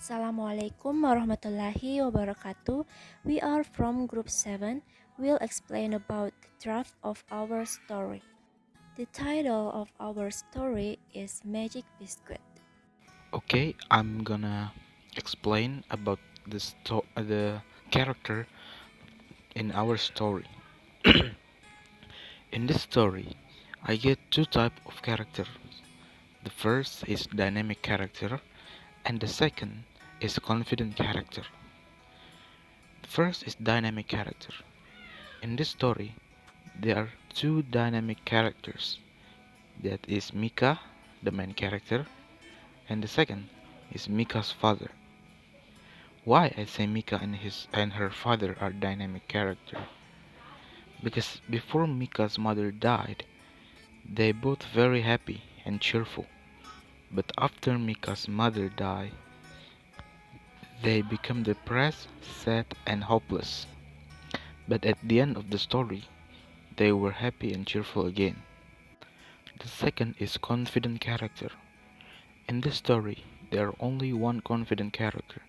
Assalamualaikum warahmatullahi wabarakatuh. We are from Group 7. We'll explain about the draft of our story. The title of our story is Magic Biscuit. Okay, I'm gonna explain about the character in our story. In this story, I get two type of character. The first is dynamic character, and the second is confident character. The first is dynamic character. In this story, there are two dynamic characters. That is Mika, the main character, and the second is Mika's father. Why I say Mika and her father are dynamic character? Because before Mika's mother died, they both very happy and cheerful. But after Mika's mother died, they become depressed, sad and hopeless. But at the end of the story, they were happy and cheerful again. The second is confident character. In this story, there are only one confident character.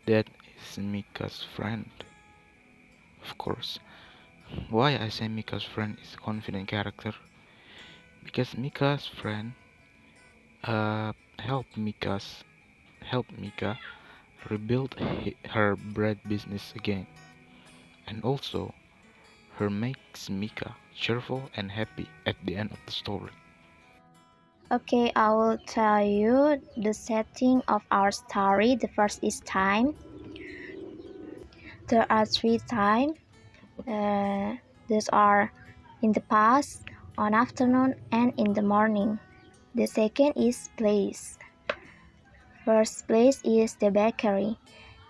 That is Mika's friend. Of course. Why I say Mika's friend is confident character? Because Mika's friend uh helped Mika rebuild her bread business again, and also her makes Mika cheerful and happy at the end of the story. Okay, I will tell you the setting of our story. The first is time. There are three times. These are in the past, on afternoon, and in the morning. The second is place. First place is the bakery.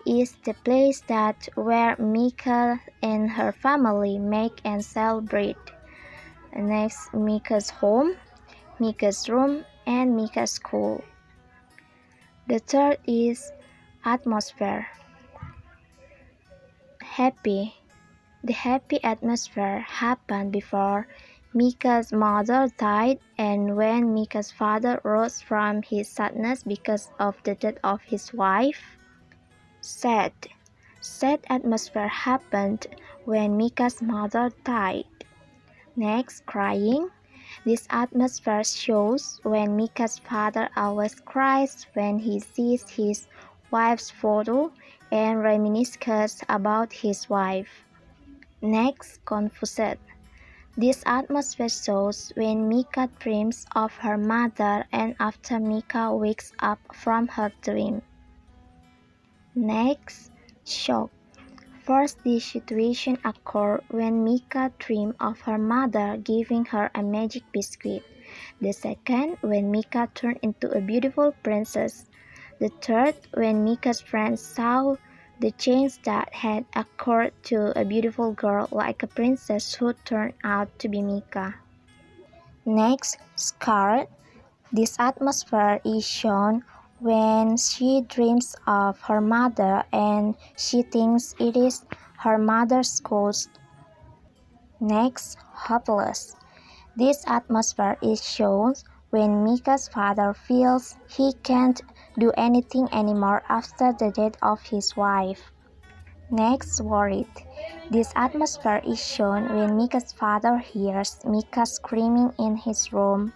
Is the place that where Mika and her family make and sell bread. Next, Mika's home, Mika's room, and Mika's school. The third is atmosphere. Happy. The happy atmosphere happened before Mika's mother died and when Mika's father rose from his sadness because of the death of his wife. Sad. Sad atmosphere happened when Mika's mother died. Next, crying. This atmosphere shows when Mika's father always cries when he sees his wife's photo and reminisces about his wife. Next, confused. This atmosphere shows when Mika dreams of her mother and after Mika wakes up from her dream. Next, shock. First, this situation occurred when Mika dreamed of her mother giving her a magic biscuit. The second, when Mika turned into a beautiful princess. The third, when Mika's friends saw the change that had occurred to a beautiful girl like a princess who turned out to be Mika. Next, scarred. This atmosphere is shown when she dreams of her mother and she thinks it is her mother's ghost. Next, hopeless. This atmosphere is shown when Mika's father feels he can't do anything anymore after the death of his wife. Next, worried. This atmosphere is shown when Mika's father hears Mika screaming in his room.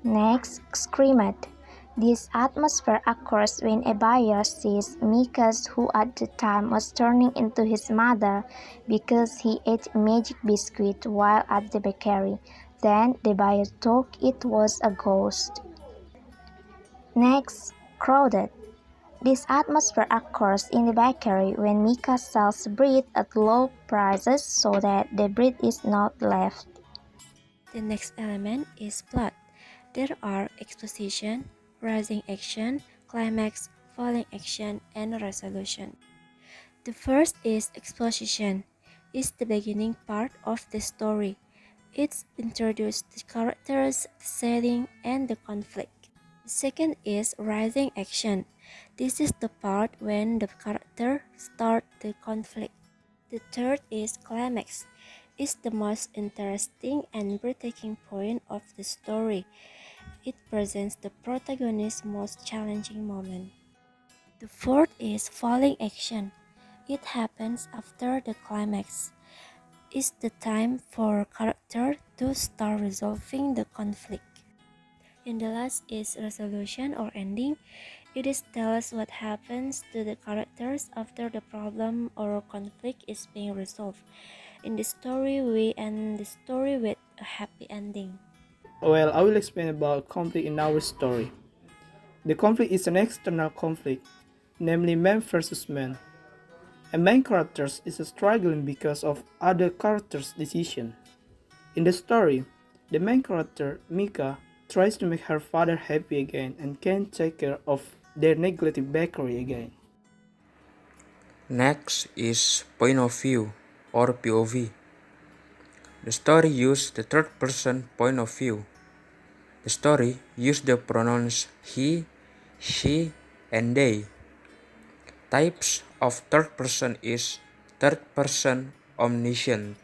Next, screamed. This atmosphere occurs when a buyer sees Mika, who at the time was turning into his mother because he ate magic biscuit while at the bakery. Then the buyer thought it was a ghost. Next, crowded. This atmosphere occurs in the bakery when Mika sells bread at low prices so that the bread is not left. The next element is plot. There are exposition, rising action, climax, falling action, and resolution. The first is exposition. It's the beginning part of the story. It introduces the characters, the setting, and the conflict. The second is rising action. This is the part when the character start the conflict. The third is climax. It's the most interesting and breathtaking point of the story. It presents the protagonist's most challenging moment. The fourth is falling action. It happens after the climax. It's the time for character to start resolving the conflict. And the last is resolution or ending. It is tell us what happens to the characters after the problem or conflict is being resolved. In the story, we end the story with a happy ending. Well, I will explain about conflict in our story. The conflict is an external conflict, namely man versus man. A main character is struggling because of other characters' decision. In the story, the main character, Mika, tries to make her father happy again and can take care of their neglected bakery again. Next is point of view or POV. The story uses the third person point of view. The story uses the pronouns he, she, and they. Types of third person is third person omniscient,